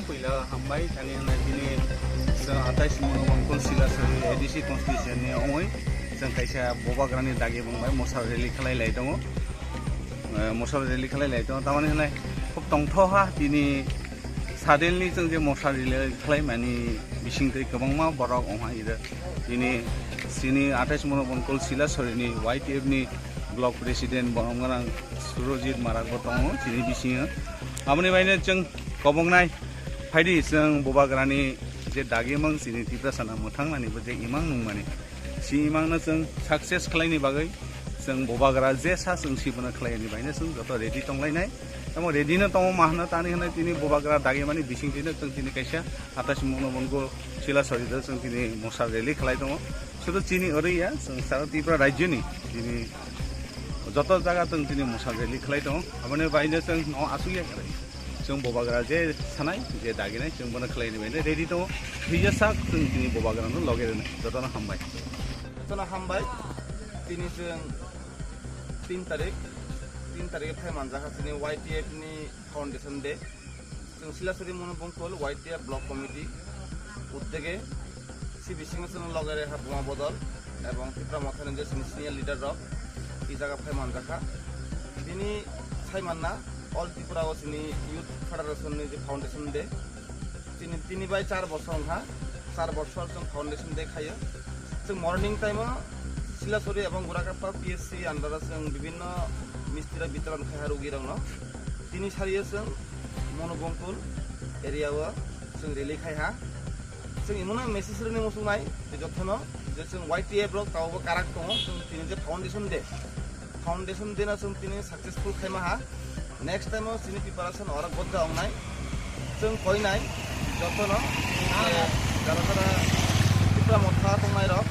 पहिला हामबाय थांनि दिनै जों 28 मन'बंकल सिलासरि एडिसि कन्स्टिट्युशननि अङै जों खायसे बबाग्रानि दागि बुंबाय मसार रेलि खालायलाय दङ मसार रेलि खालायलाय दङ तामाने हलाय खुब तंथहा दिनै साडेनलि जों जे मसार रेलि खालायमानि बिसिंथै गोबांमा बरक अहा इदो दिनै सिनि 28 मन'बंकल सिलासरिनि वाइटिएफनि ब्लक प्रेसिडेंट बरमगारां सुरजित मारागबो दङ दिनै बिसिङो आमनि बायनो जों गबंनाय फायदि जों बबाग्रानि जे दागिमों सिनि तिप्रासाना मोथांनानैबो जे इमां नंमानि सि इमांनो जों साक्सेस खालायनि बागै जों बबाग्रा जे सा जों सिबोना खालायनि बायनो जों जत रेडि तंलायनाय तम रेडिनो तम माहना तानि होनाय दिनै बबाग्रा दागिमानि बिसिंथिनो जों दिनै खायसे 28 मन'बंकल सिलासरिदो जों दिनै मसार रेलि खालाय दङ सुदु चिनि ओरैया जों सारा त्रिपुरा राज्यनि दिनै जत जायगा जों दिनै मसार रेलि खालाय दङ आमाने बायनो जों न आसुलिया खालाय जों बबाग्रा जे सानाय जे दागिनाय जों बना खालायनि बायनो रेडि दङ थैया सा जों दिनै बबाग्रानो लगेरनो जतना हामबाय दिनै जों 3 तारिख फाय मानजाखासिनि वाइटिएफ नि फाउंडेशन डे जों सिलासरि मन'बंकल वाइटिएफ ब्लक कमिटी उद्योगे सिबिसिंह जों लगेरे हाबुमा बदल एवं त्रिपुरा मथानि जे सिनियर लीडर रक इ जागा फाय मानजाखा दिनै सायमानना ऑल त्रिपुरा वसनि यूथ फेडरेशन नि जे फाउंडेशन डे तिनि बाय 4 बছर हा 4 बছर जों फाउंडेशन डे खायो जों मर्निंग टाइम सिलासरि एवं गुराकाप्पा पीएससी अंडर जों विभिन्न मिस्त्री वितरण खाया रोगी रंग दिनै सारियो जों मन'बंकल एरियाव जों रेलि खाया जों इमुना मेसेज रनि मुसुनाय जे जथनो जे जों वाइटिएफ रक तावबो काराक दङ जों दिनै जे फाउंडेशन डे ना जों दिनै सक्सेसफुल खायमा हा नेक्स्ट टाइम सिनि प्रिपारेशन और गद्दा अंगनाय जों कयनाय जथनो जारा त्रिपुरा मथा तंनाय रक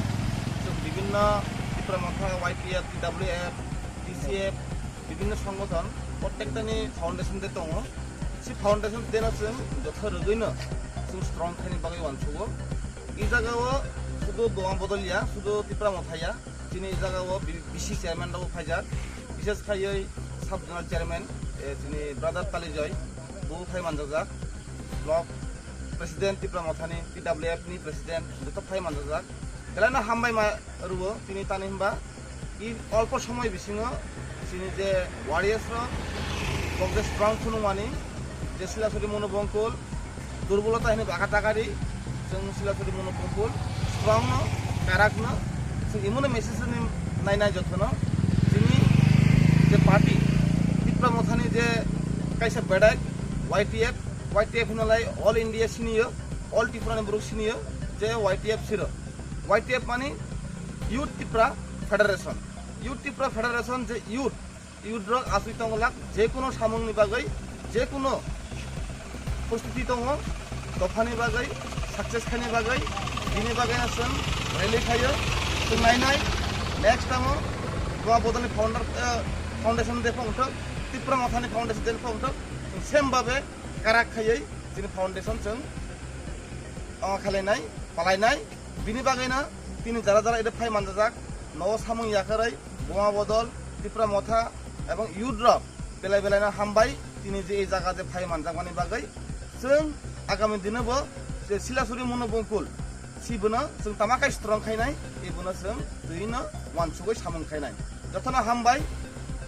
जों विभिन्न त्रिपुरा मथा वाइटिएफ टीडब्ल्यूएफ टीसीएफ विभिन्न संगठन प्रत्येकटानि फाउंडेशन डे दङ सि फाउंडेशन डे ना जों जथ रोगैनो जों स्ट्रंग खायनि बागै वानसुगो इ जागाव सुदु बोआ बदलिया सुदु त्रिपुरा मथाया दिनै जागाव बिसि चेयरमैन दाव फायजाक विशेष खायै सब जनरल चेयरमैन दिनै ब्रादार तालिजय बु फाय मानजाजाक ब्लक प्रेसिडेंट त्रिपुरा मथानि टीडब्ल्यूएफ नि प्रेसिडेंट जत फाय मानजाजाक केलाना हामबाय मा रुबो दिनै तानि हबा इ अल्प समय बिसिङो दिनै जे वारियर्स र कংগ্রেস स्ट्रंग खुनुमानि जे सिलासरि मन'बंकल दुर्बलता हिने बागाटागारि जों सिलासरि मन'बंकल स्ट्रंग काराकनो जों इमुना मेसेज नि नायनाय जथनो जोंनि जे पार्टी त्रिपुरा मथानि जे कायसा बेडाक वाइटिएफ हिनालाय ऑल इंडिया सिनियो ऑल त्रिपुरानि ब्रुक सिनियो जे वाइटिएफ सिरो वाइटिएफ माने यूथ त्रिपुरा फेडरेशन जे यूथ रक आसुइतंगलाक जे कोनो सामुंनि बागै जे कोनो प्रस्तुति दङ दफानि बागै सक्सेस खानि बागै दिनै बागै जों रेलि खायो जों नायनाय नेक्स्ट टाइम गोवा बदलनि फाउंडेशन डे फाउंटक त्रिपुरा मथानि फाउंडेशन डे फाउंटक सेम बाबे काराक खायै दिनै फाउंडेशन जों खालायनाय पालायनाय बिनि बागैना दिनै जारा इदे फाय मानजाजाक नव सामुं याखारै गोवा बदल त्रिपुरा मथा एवं यूथ रक बेलायना हामबाय दिनै जे जागा जे फाय मानजागमानि बागै जों आगामी दिनबो जे सिलासरि मन'बंकल सिबोनो जों तामाकाय स्ट्रंग खायनाय एबोनो जों दैनो वानसुगै सामुं खायनाय जथना हामबाय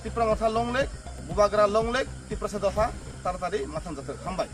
त्रिपुरा मथा लंलेक बबाग्रा लंलेक त्रिपुरा सदफा तारतारि माथाम जाथो हामबाय।